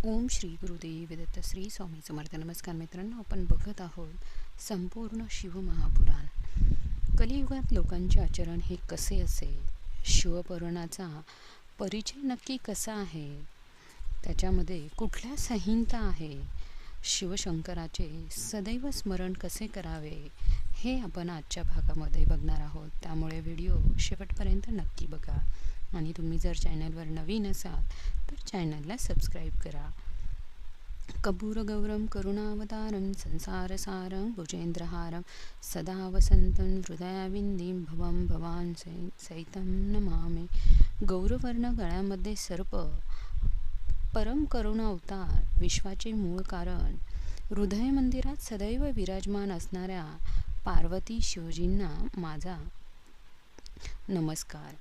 ओम श्री गुरुदेव दत्त श्री स्वामी समर्थ. नमस्कार मित्रांनो, आपण बघत आहोत संपूर्ण शिवमहापुराण. कलियुगात लोकांचे आचरण हे कसे असेल, शिवपुराणाचा परिचय नक्की कसा आहे, त्याच्यामध्ये कुठल्या संहिता आहे, शिवशंकराचे सदैव स्मरण कसे करावे, हे आपण आजच्या भागामध्ये बघणार आहोत. त्यामुळे व्हिडिओ शेवटपर्यंत नक्की बघा. आणि तुम्ही जर चॅनलवर नवीन असाल तर चॅनलला सबस्क्राईब करा. कपूरगौरम करुणावतारं संसारसारं भुजेंद्रहारं सदा वसंतं हृदयाविंदीं भवं भवान् सहितं नमामि. गौरवर्ण गळ्यामध्ये सर्प, परम करुणा अवतार, विश्वाचे मूळ कारण, हृदय मंदिरात सदैव विराजमान असणाऱ्या पार्वती शिवजींना माझा नमस्कार.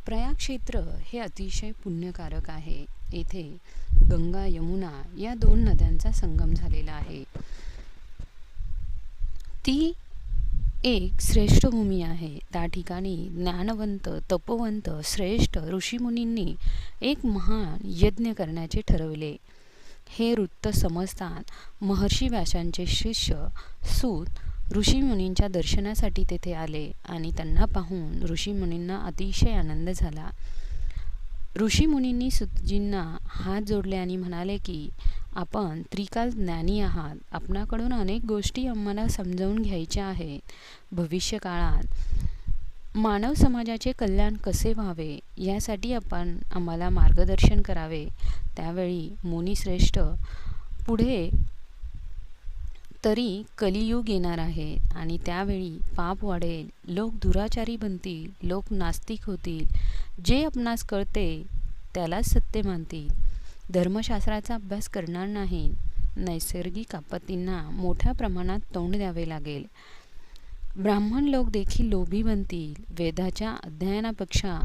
प्रयाग क्षेत्र हे अतिशय पुण्यकारक आहे. येथे गंगा यमुना या दोन नद्यांचा संगम झालेला आहे. ती एक श्रेष्ठ भूमी आहे. त्या ठिकाणी ज्ञानवंत, तपोवंत, श्रेष्ठ ऋषीमुनींनी एक महान यज्ञ करण्याचे ठरवले. हे वृत्त समजतात महर्षी व्यासांचे शिष्य सूत ऋषीमुनींच्या दर्शनासाठी तेथे आले आणि त्यांना पाहून ऋषीमुनींना अतिशय आनंद झाला. ऋषीमुनींनी सूतजींना हात जोडले आणि म्हणाले की आपण त्रिकाल ज्ञानी आहात. आपणाकडून अनेक गोष्टी आम्हाला समजावून घ्यायच्या आहेत. भविष्य काळात मानव समाजाचे कल्याण कसे व्हावे यासाठी आपण आम्हाला मार्गदर्शन करावे. त्यावेळी मुनिश्रेष्ठ पुढे तरी कलियुग येणार आहे आणि त्यावेळी पाप वाढेल, लोक दुराचारी बनतील, लोक नास्तिक होतील, जे आपणास कळते त्यालाच सत्य मानतील, धर्मशास्त्राचा अभ्यास करणार नाही, नैसर्गिक आपत्तींना मोठ्या प्रमाणात तोंड द्यावे लागेल, ब्राह्मण लोक देखील लोभी बनतील, वेदाच्या अध्ययनापेक्षा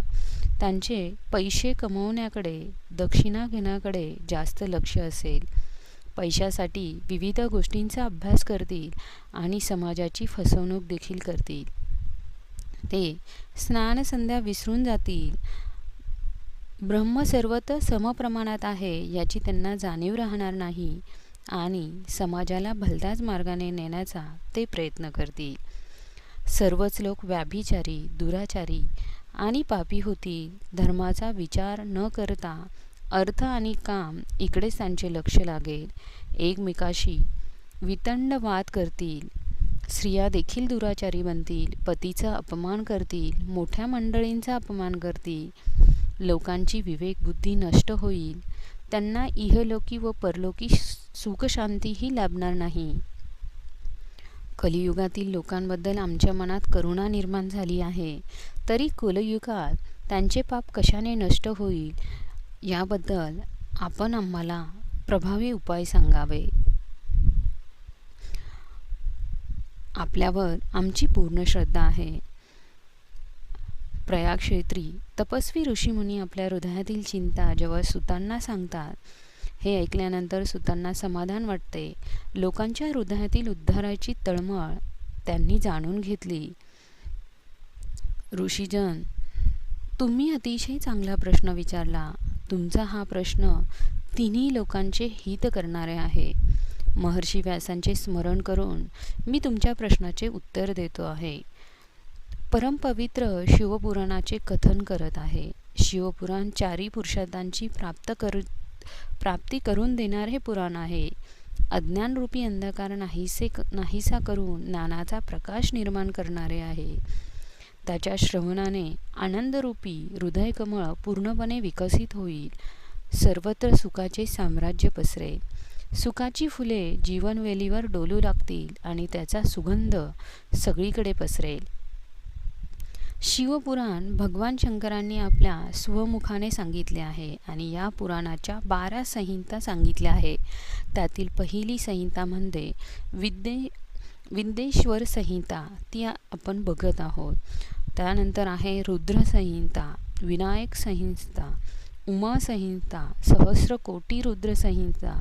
त्यांचे पैसे कमवण्याकडे, दक्षिणा घेण्याकडे जास्त लक्ष असेल, पैशासाठी विविध गोष्टींचा अभ्यास करतील आणि समाजाची फसवणूक देखील करतील. ते स्नानसंध्या विसरून जातील. ब्रह्म सर्वत्र समप्रमाणात आहे याची त्यांना जाणीव राहणार नाही आणि समाजाला भलत्याच मार्गाने नेण्याचा ते प्रयत्न करतील. सर्वच लोक व्याभिचारी, दुराचारी आणि पापी होतील. धर्माचा विचार न करता अर्थ आणि काम इकडेच त्यांचे लक्ष लागेल. एकमेकाशी वितंड वाद करतील. स्त्रिया देखील दुराचारी बनतील. पतीचा अपमान करतील. मोठ्या मंडळींचा अपमान करतील. लोकांची विवेकबुद्धी नष्ट होईल. त्यांना इहलोकी व परलोकी सुखशांतीही लाभणार नाही. कलियुगातील लोकांबद्दल आमच्या मनात करुणा निर्माण झाली आहे. तरी कलियुगात त्यांचे पाप कशाने नष्ट होईल याबद्दल आपण आम्हाला प्रभावी उपाय सांगावे. आपल्यावर आमची पूर्ण श्रद्धा आहे. प्रयाग क्षेत्री तपस्वी ऋषीमुनी आपल्या हृदयातील चिंता जेव्हा सुतांना सांगतात, हे ऐकल्यानंतर सुतांना समाधान वाटते. लोकांच्या हृदयातील उद्धाराची तळमळ त्यांनी जाणून घेतली. ऋषीजन, तुम्ही अतिशय चांगला प्रश्न विचारला. तुमचा हा प्रश्न तिन्ही लोकांचे हित करणारे आहे. महर्षी व्यासांचे स्मरण करून मी तुमच्या प्रश्नाचे उत्तर देतो आहे. परमपवित्र शिवपुराणाचे कथन करत आहे. शिवपुराण चारी पुरुषार्थांची प्राप्ती करून देणारे पुराण आहे. अज्ञानरूपी अंधकार नाहीसा करून ज्ञानाचा प्रकाश निर्माण करणारे आहे. त्याच्या श्रवणाने आनंदरूपी हृदयकमळ पूर्णपणे विकसित होईल. सर्वत्र सुखाचे साम्राज्य पसरेल. सुखाची फुले जीवनवेलीवर डोलू लागतील आणि त्याचा सुगंध सगळीकडे पसरेल. शिवपुराण भगवान शंकरांनी आपल्या स्वमुखाने सांगितले आहे आणि या पुराणाच्या 12 संहिता सांगितल्या आहे. त्यातील पहिली संहिता म्हणजे विद्येश्वर संहिता, ती आपण बघत आहोत. त्यानंतर आहे रुद्र संहिता, विनायक संहिता, उमा संहिता, सहस्रकोटी रुद्र संहिता,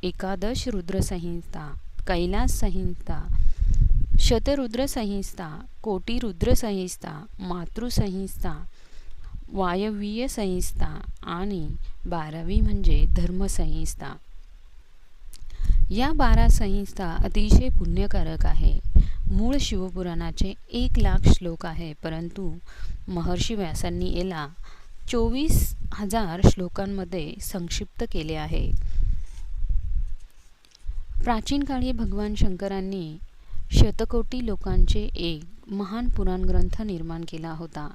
एकादश रुद्र संहिता, कैलास संहिता, शतरुद्र संहिता, कोटी रुद्र संहिता, मातृसंहिता, वायव्यीय संहिता आणि 12वी म्हणजे धर्मसंहिता. या 12 संहिता अतिशय पुण्यकारक आहे. मूळ शिवपुराणाचे 1,00,000 श्लोक आहे, परंतु महर्षी व्यासांनी याला 24,000 श्लोकांमध्ये संक्षिप्त केले आहे. प्राचीन काळी भगवान शंकरांनी शतकोटी लोकांचे एक महान पुराण ग्रंथ निर्माण केला होता.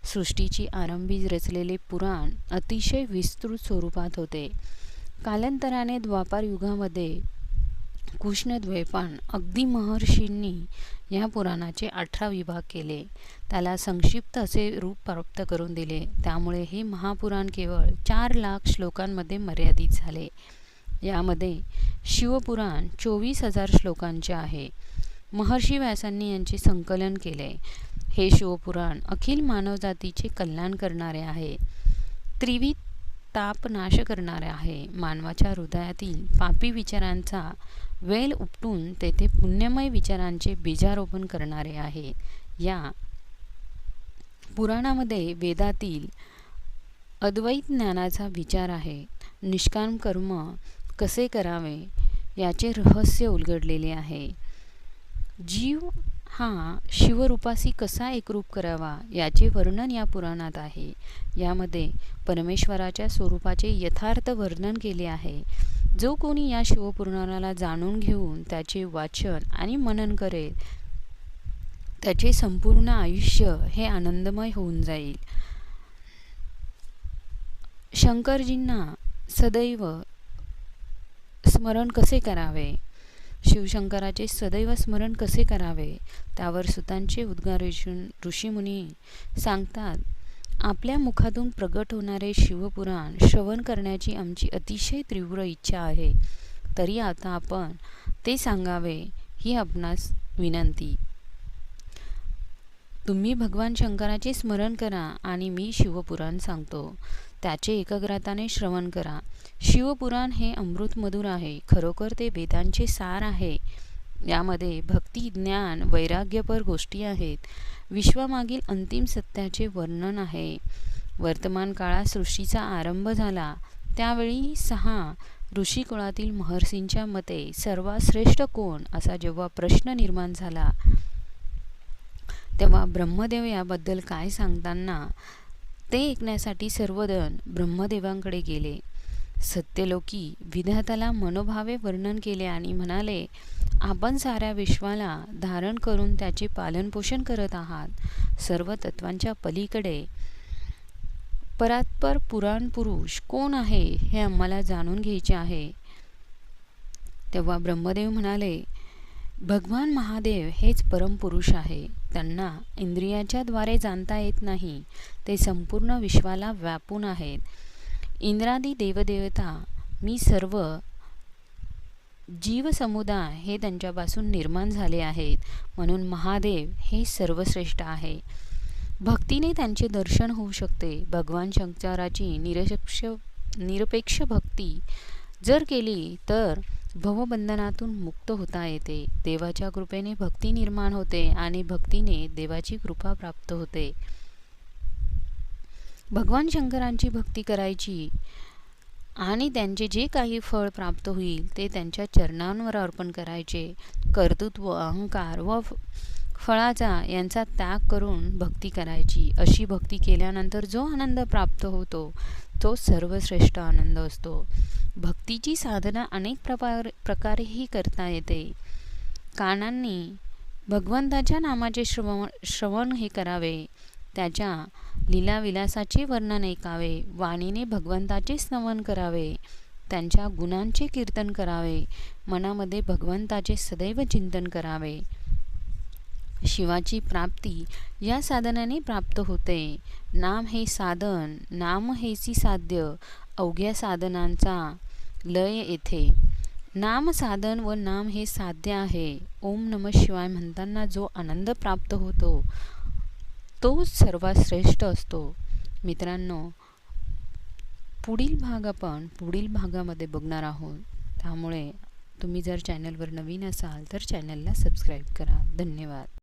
सृष्टीची आरंभी रचलेले पुराण अतिशय विस्तृत स्वरूपात होते. कालांतराने द्वापार युगामध्ये कृष्णद्वैपायन अगदी महर्षींनी या पुराणाचे 18 विभाग केले, त्याला संक्षिप्त असे रूप प्राप्त करून दिले. त्यामुळे हे महापुराण केवळ 4,00,000 श्लोकांमध्ये मर्यादित झाले. यामध्ये शिवपुराण 24,000 श्लोकांचे आहे. महर्षी व्यासांनी यांचे संकलन केले. हे शिवपुराण अखिल मानवजातीचे कल्याण करणारे आहे. त्रिविध ताप नाश करणारे आहे. मानवाच्या हृदयातील पापी विचारांचा वेल उपटून तेथे पुण्यमय विचारांचे बीजारोपण करणारे आहे. या पुराणामध्ये वेदातील अद्वैत ज्ञानाचा विचार आहे. निष्काम कर्म कसे करावे याचे रहस्य उलगडलेले आहे. जीव हा शिवरूपाशी कसा एकरूप करावा याचे वर्णन या पुराणात आहे. यामध्ये परमेश्वराच्या स्वरूपाचे यथार्थ वर्णन केले आहे. जो कोणी या शिवपुराणाला जाणून घेऊन त्याचे वाचन आणि मनन करेल, त्याचे संपूर्ण आयुष्य हे आनंदमय होऊन जाईल. शंकरजींना सदैव स्मरण कसे करावे, शिवशंकराचे सदैव स्मरण कसे करावे, त्यावर सुतांचे उद्गार ऋषीमुनी सांगतात. आपल्या मुखातून प्रगट होणारे शिवपुराण श्रवण करण्याची आमची अतिशय तीव्र इच्छा आहे. तरी आता आपण ते सांगावे ही आपणास विनंती. तुम्ही भगवान शंकराचे स्मरण करा आणि मी शिवपुराण सांगतो, त्याचे एकाग्रताने श्रवण करा. शिवपुराण हे अमृत मधुर आहे. खरोखर ते वेदांचे सार आहे. यामध्ये भक्ती, ज्ञान, वैराग्यपर गोष्टी आहेत. विश्वामागील अंतिम सत्याचे वर्णन आहे. वर्तमान काळात सृष्टीचा आरंभ झाला त्यावेळी 6 ऋषिकुळातील महर्षींच्या मते सर्वात श्रेष्ठ कोण असा जेव्हा प्रश्न निर्माण झाला, तेव्हा ब्रह्मदेव याबद्दल काय सांगताना ते ऐकण्यासाठी सर्वजण ब्रह्मदेवांकडे गेले. सत्यलोकी विधात्याला मनोभावे वर्णन केले आणि म्हणाले, आपण साऱ्या विश्वाला धारण करून त्याचे पालनपोषण करत आहात. सर्व तत्वांच्या पलीकडे परात्पर पुराण पुरुष कोण आहे हे आम्हाला जाणून घ्यायचे आहे. तेव्हा ब्रह्मदेव म्हणाले, भगवान महादेव हेच परमपुरुष आहे. त्यांना इंद्रियाच्या द्वारे जाणता येत नाही. ते संपूर्ण विश्वाला व्यापून आहेत. इंद्रादी देवदेवता मी सर्व जीवसमुदाय हे त्यांच्यापासून निर्माण झाले आहेत. म्हणून महादेव हे सर्वश्रेष्ठ आहे. भक्तीने त्यांचे दर्शन होऊ शकते. भगवान शंकराची निरपेक्ष भक्ती जर केली तर भवबंधनातून मुक्त होता येते. देवाच्या कृपेने भक्ती निर्माण होते आणि भक्तीने देवाची कृपा प्राप्त होते. भगवान शंकरांची भक्ती करायची आणि त्यांचे जे काही फळ प्राप्त होईल ते त्यांच्या चरणांवर अर्पण करायचे. कर्तृत्व, अहंकार व फळाचा यांचा त्याग करून भक्ती करायची. अशी भक्ती केल्यानंतर जो आनंद प्राप्त होतो तो सर्वश्रेष्ठ आनंद असतो. भक्तीची साधना अनेक प्रकारेही करता येते. कानांनी भगवंताच्या नामाचे श्रवण हे करावे. त्याच्या लीलाविलासाचे वर्णन ऐकावे. वाणीने भगवंताचे स्मरण करावे. त्यांच्या गुणांचे कीर्तन करावे. मनामध्ये भगवंताचे सदैव चिंतन करावे. शिवाची प्राप्ती या साधनाने प्राप्त होते. नाम हे साधन, नाम हेची साध्य, अवघ्या साधनांचा लय येथे. नाम साधन व नाम हे साध्य आहे. ओम नमः शिवाय म्हणताना जो आनंद प्राप्त होतो तो सर्वात श्रेष्ठ असतो. मित्रांनो, पुढील भाग आपण पुढील भागामध्ये बघणार आहोत. त्यामुळे तुम्ही जर चॅनलवर नवीन असाल तर चॅनलला सबस्क्राईब करा. धन्यवाद.